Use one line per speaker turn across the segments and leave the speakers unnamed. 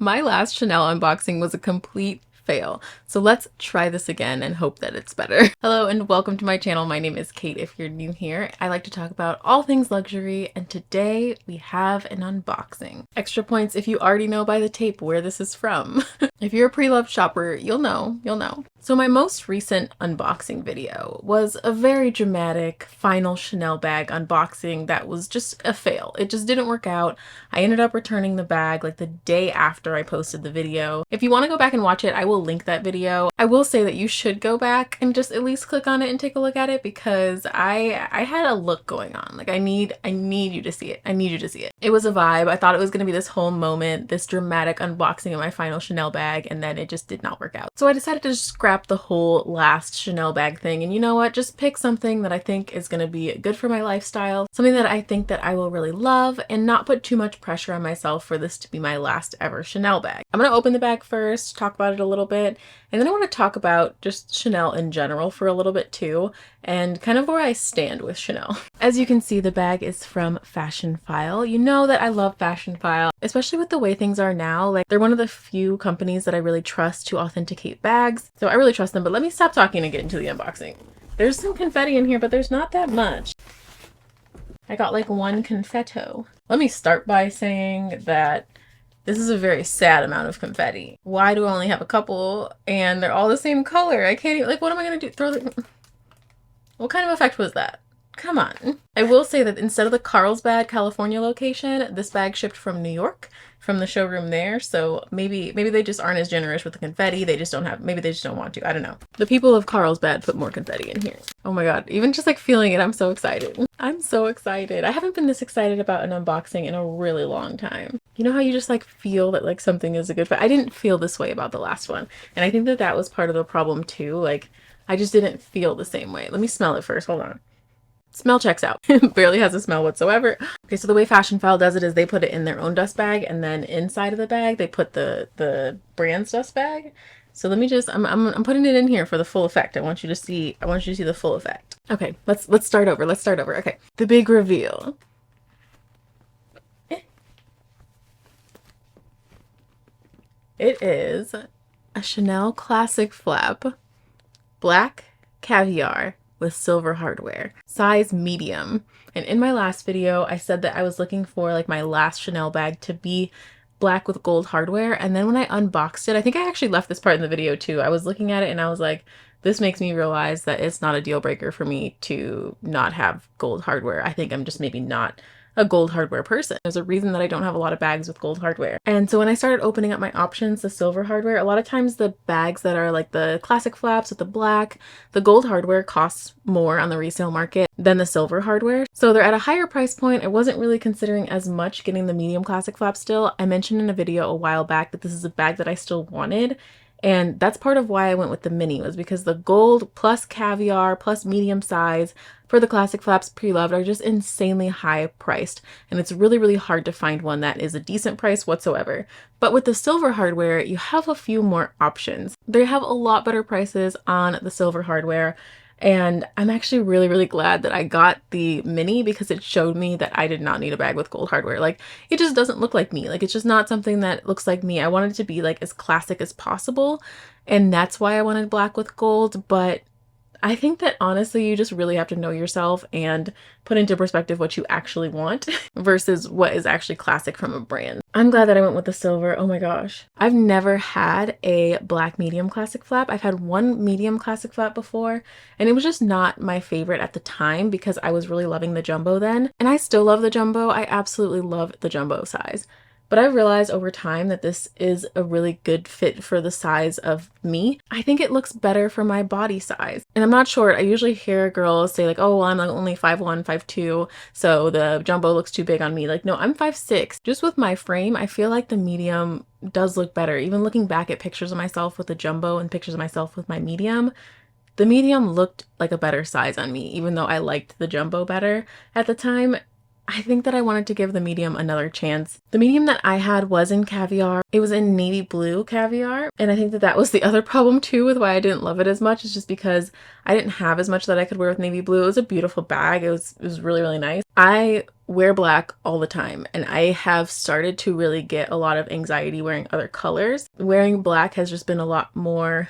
My last Chanel unboxing was a complete fail. So let's try this again and hope that it's better. Hello and welcome to my channel. My name is Kate. If you're new here, I like to talk about all things luxury, and today we have an unboxing. Extra points if you already know by the tape where this is from. If you're a pre-loved shopper, you'll know. So my most recent unboxing video was a very dramatic final Chanel bag unboxing that was just a fail. It just didn't work out. I ended up returning the bag like the day after I posted the video. If you want to go back and watch it, I will link that video. I will say that you should go back and just at least click on it and take a look at it, because I had a look going on. Like I need you to see it. I need you to see it. It was a vibe. I thought it was going to be this whole moment, this dramatic unboxing of my final Chanel bag, and then it just did not work out. So I decided to just scrap the whole last Chanel bag thing, and you know what? Just pick something that I think is going to be good for my lifestyle, something that I think that I will really love, and not put too much pressure on myself for this to be my last ever Chanel bag. I'm going to open the bag first, talk about it a little bit, and then I want to talk about just Chanel in general for a little bit too, and kind of where I stand with Chanel. As you can see, the bag is from Fashionphile. You know that I love Fashionphile, especially with the way things are now. Like, they're one of the few companies that I really trust to authenticate bags. So I really trust them, but let me stop talking and get into the unboxing. There's some confetti in here, but there's not that much. I got like one confetto. Let me start by saying that this is a very sad amount of confetti. Why do I only have a couple and they're all the same color? I can't even, like, what am I gonna do? What kind of effect was that? Come on. I will say that instead of the Carlsbad, California location, this bag shipped from New York, from the showroom there. So maybe they just aren't as generous with the confetti. They just don't have, maybe they just don't want to. I don't know. The people of Carlsbad put more confetti in here. Oh my God. Even just like feeling it, I'm so excited. I'm so excited. I haven't been this excited about an unboxing in a really long time. You know how you just like feel that like something is a good fit? I didn't feel this way about the last one. And I think that that was part of the problem too. Like, I just didn't feel the same way. Let me smell it first. Hold on. Smell checks out. Barely has a smell whatsoever. Okay, so the way Fashionphile does it is they put it in their own dust bag, and then inside of the bag they put the brand's dust bag. So let me just, I'm putting it in here for the full effect. I want you to see the full effect. Okay, let's start over. Okay, the big reveal. It is a Chanel classic flap, black caviar with silver hardware, size medium. And in my last video, I said that I was looking for like my last Chanel bag to be black with gold hardware. And then when I unboxed it, I think I actually left this part in the video too. I was looking at it and I was like, this makes me realize that it's not a deal breaker for me to not have gold hardware. I think I'm just maybe not a gold hardware person. There's a reason that I don't have a lot of bags with gold hardware. And so when I started opening up my options, the silver hardware, a lot of times the bags that are like the classic flaps with the black, the gold hardware costs more on the resale market than the silver hardware. So they're at a higher price point. I wasn't really considering as much getting the medium classic flap still. I mentioned in a video a while back that this is a bag that I still wanted. And that's part of why I went with the mini, was because the gold plus caviar plus medium size for the classic flaps pre-loved are just insanely high priced. And it's really, really hard to find one that is a decent price whatsoever. But with the silver hardware, you have a few more options. They have a lot better prices on the silver hardware. And I'm actually really, really glad that I got the mini, because it showed me that I did not need a bag with gold hardware. Like, it just doesn't look like me. Like, it's just not something that looks like me. I wanted it to be like as classic as possible. And that's why I wanted black with gold. But I think that honestly, you just really have to know yourself and put into perspective what you actually want versus what is actually classic from a brand. I'm glad that I went with the silver. Oh my gosh. I've never had a black medium classic flap. I've had one medium classic flap before, and it was just not my favorite at the time because I was really loving the jumbo then. And I still love the jumbo. I absolutely love the jumbo size. But I've realized over time that this is a really good fit for the size of me. I think it looks better for my body size. And I'm not short. I usually hear girls say like, oh, well, I'm like only 5'1", 5'2", so the jumbo looks too big on me. Like, no, I'm 5'6". Just with my frame, I feel like the medium does look better. Even looking back at pictures of myself with the jumbo and pictures of myself with my medium, the medium looked like a better size on me, even though I liked the jumbo better at the time. I think that I wanted to give the medium another chance. The medium that I had was in caviar. It was in navy blue caviar. And I think that that was the other problem too with why I didn't love it as much. It's just because I didn't have as much that I could wear with navy blue. It was a beautiful bag. It was really, really nice. I wear black all the time, and I have started to really get a lot of anxiety wearing other colors. Wearing black has just been a lot more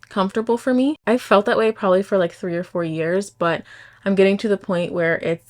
comfortable for me. I felt that way probably for like 3 or 4 years, but I'm getting to the point where it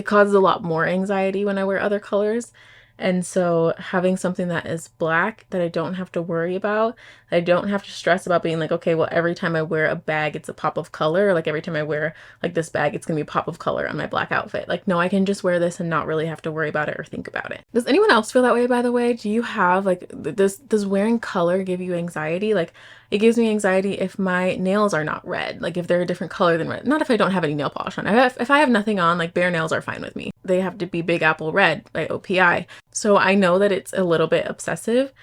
causes a lot more anxiety when I wear other colors. And so having something that is black that I don't have to worry about, I don't have to stress about being like, okay, well, every time I wear a bag, it's a pop of color. Or like every time I wear like this bag, it's gonna be a pop of color on my black outfit. Like, no, I can just wear this and not really have to worry about it or think about it. Does anyone else feel that way, by the way? Do you have like, does wearing color give you anxiety? Like, it gives me anxiety if my nails are not red, like if they're a different color than red. Not if I don't have any nail polish on. If I have nothing on, like bare nails are fine with me. They have to be Big Apple Red by OPI. So I know that it's a little bit obsessive,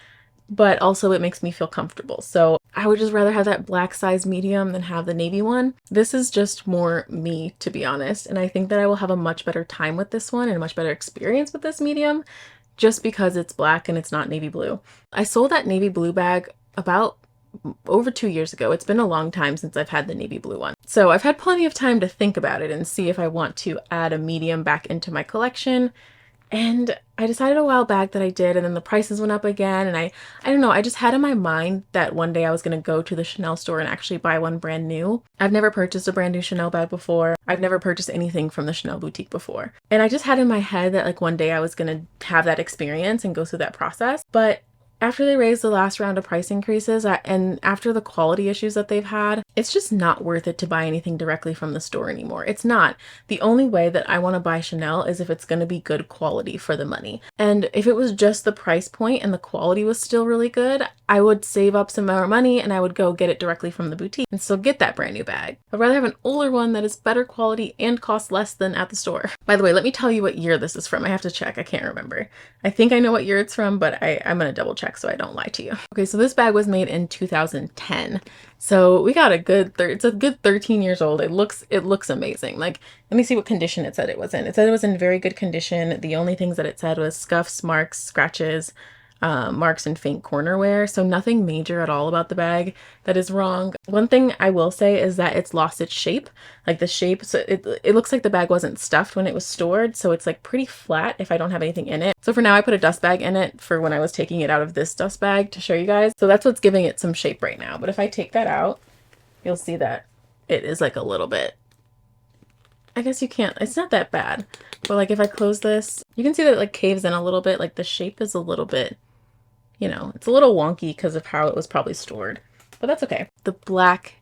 but also it makes me feel comfortable. So I would just rather have that black size medium than have the navy one. This is just more me, to be honest. And I think that I will have a much better time with this one and a much better experience with this medium just because it's black and it's not navy blue. I sold that navy blue bag about over 2 years ago. It's been a long time since I've had the navy blue one. So I've had plenty of time to think about it and see if I want to add a medium back into my collection. And I decided a while back that I did, and then the prices went up again. And I don't know, I just had in my mind that one day I was going to go to the Chanel store and actually buy one brand new. I've never purchased a brand new Chanel bag before. I've never purchased anything from the Chanel boutique before. And I just had in my head that like one day I was going to have that experience and go through that process. But after they raised the last round of price increases and after the quality issues that they've had, it's just not worth it to buy anything directly from the store anymore. It's not. The only way that I want to buy Chanel is if it's going to be good quality for the money. And if it was just the price point and the quality was still really good, I would save up some more money and I would go get it directly from the boutique and still get that brand new bag. I'd rather have an older one that is better quality and costs less than at the store. By the way, let me tell you what year this is from. I have to check. I can't remember. I think I know what year it's from, but I'm going to double check so I don't lie to you. Okay, so this bag was made in 2010. So we got it's a good 13 years old. It looks amazing. Like, let me see what condition it said it was in. It said it was in very good condition. The only things that it said was scuffs, marks, scratches, marks, and faint corner wear. So nothing major at all about the bag that is wrong. One thing I will say is that it's lost its shape. Like the shape, so it looks like the bag wasn't stuffed when it was stored. So it's like pretty flat if I don't have anything in it. So for now I put a dust bag in it for when I was taking it out of this dust bag to show you guys. So that's what's giving it some shape right now. But if I take that out, you'll see that it is like a little bit, I guess you can't, it's not that bad. But like if I close this, you can see that it like caves in a little bit. Like the shape is a little bit, you know, it's a little wonky because of how it was probably stored, but that's okay. The black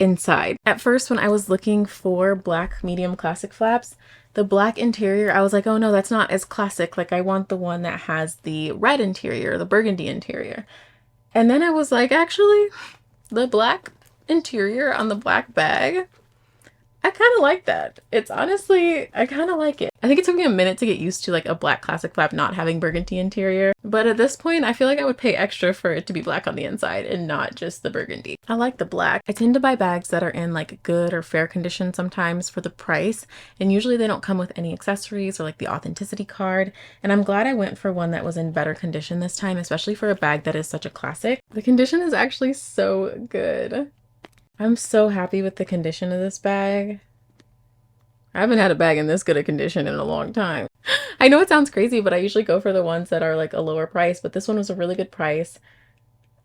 inside. At first, when I was looking for black medium classic flaps, the black interior, I was like, oh no, that's not as classic. Like I want the one that has the red interior, the burgundy interior. And then I was like, actually, the black interior on the black bag, I kind of like that. It's honestly, I kind of like it. I think it took me a minute to get used to like a black classic flap not having burgundy interior. But at this point, I feel like I would pay extra for it to be black on the inside and not just the burgundy. I like the black. I tend to buy bags that are in like good or fair condition sometimes for the price. And usually they don't come with any accessories or like the authenticity card. And I'm glad I went for one that was in better condition this time, especially for a bag that is such a classic. The condition is actually so good. I'm so happy with the condition of this bag. I haven't had a bag in this good a condition in a long time. I know it sounds crazy, but I usually go for the ones that are like a lower price, but this one was a really good price.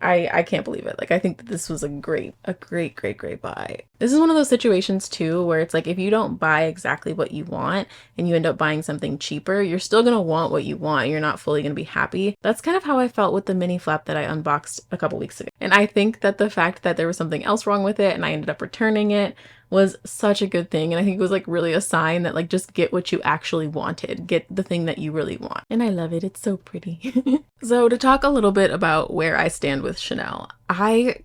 I can't believe it. Like, I think that this was a great buy. This is one of those situations too, where it's like, if you don't buy exactly what you want and you end up buying something cheaper, you're still going to want what you want. You're not fully going to be happy. That's kind of how I felt with the mini flap that I unboxed a couple weeks ago. And I think that the fact that there was something else wrong with it and I ended up returning it was such a good thing. And I think it was like really a sign that like, just get what you actually wanted. Get the thing that you really want. And I love it. It's so pretty. So to talk a little bit about where I stand with Chanel, I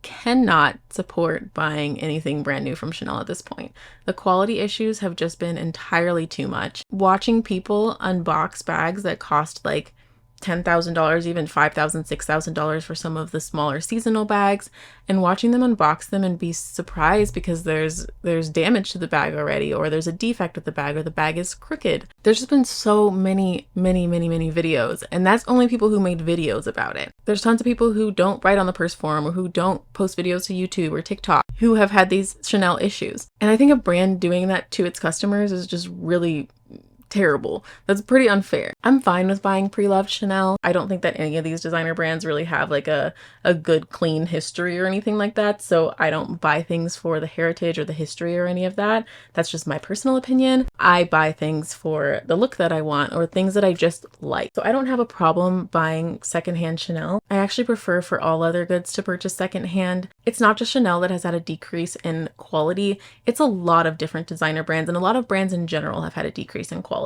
cannot support buying anything brand new from Chanel at this point. The quality issues have just been entirely too much. Watching people unbox bags that cost like $10,000, even $5,000, $6,000 for some of the smaller seasonal bags, and watching them unbox them and be surprised because there's damage to the bag already, or there's a defect with the bag, or the bag is crooked. There's just been so many videos, and that's only people who made videos about it. There's tons of people who don't write on the purse forum, or who don't post videos to YouTube or TikTok, who have had these Chanel issues. And I think a brand doing that to its customers is just really terrible. That's pretty unfair. I'm fine with buying pre-loved Chanel. I don't think that any of these designer brands really have like a good clean history or anything like that, so I don't buy things for the heritage or the history or any of that. That's just my personal opinion. I buy things for the look that I want, or things that I just like. So I don't have a problem buying secondhand Chanel. I actually prefer for all other goods to purchase secondhand. It's not just Chanel that has had a decrease in quality. It's a lot of different designer brands, and a lot of brands in general have had a decrease in quality.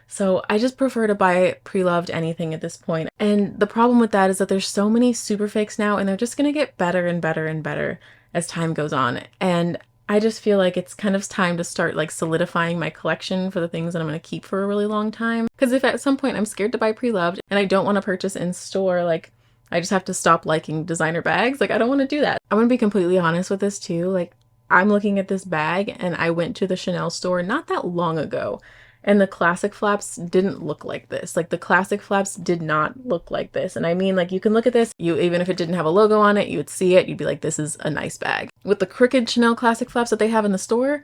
So I just prefer to buy pre-loved anything at this point. And the problem with that is that there's so many super fakes now, and they're just going to get better and better and better as time goes on. And I just feel like it's kind of time to start like solidifying my collection for the things that I'm going to keep for a really long time. Because if at some point I'm scared to buy pre-loved and I don't want to purchase in store, like I just have to stop liking designer bags. Like I don't want to do that. I'm going to be completely honest with this too. Like I'm looking at this bag and I went to the Chanel store not that long ago, and the classic flaps didn't look like this. Like the classic flaps did not look like this. And I mean, like you can look at this, even if it didn't have a logo on it, you would see it, you'd be like, this is a nice bag. With the crooked Chanel classic flaps that they have in the store,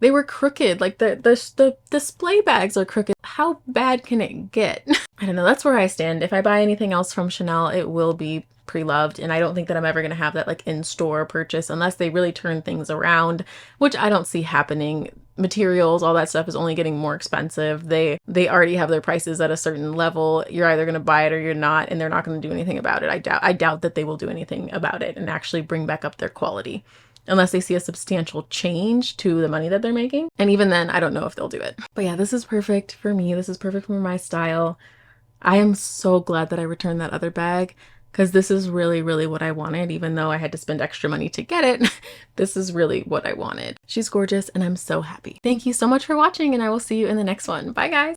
they were crooked. Like the display bags are crooked. How bad can it get? I don't know. That's where I stand. If I buy anything else from Chanel, it will be pre-loved, and I don't think that I'm ever going to have that like in-store purchase unless they really turn things around, which I don't see happening. Materials, all that stuff is only getting more expensive. They already have their prices at a certain level. You're either going to buy it or you're not, and they're not going to do anything about it. I doubt that they will do anything about it and actually bring back up their quality unless they see a substantial change to the money that they're making. And even then, I don't know if they'll do it. But yeah, this is perfect for me. This is perfect for my style. I am so glad that I returned that other bag, because this is really what I wanted. Even though I had to spend extra money to get it, this is really what I wanted. She's gorgeous and I'm so happy. Thank you so much for watching, and I will see you in the next one. Bye guys.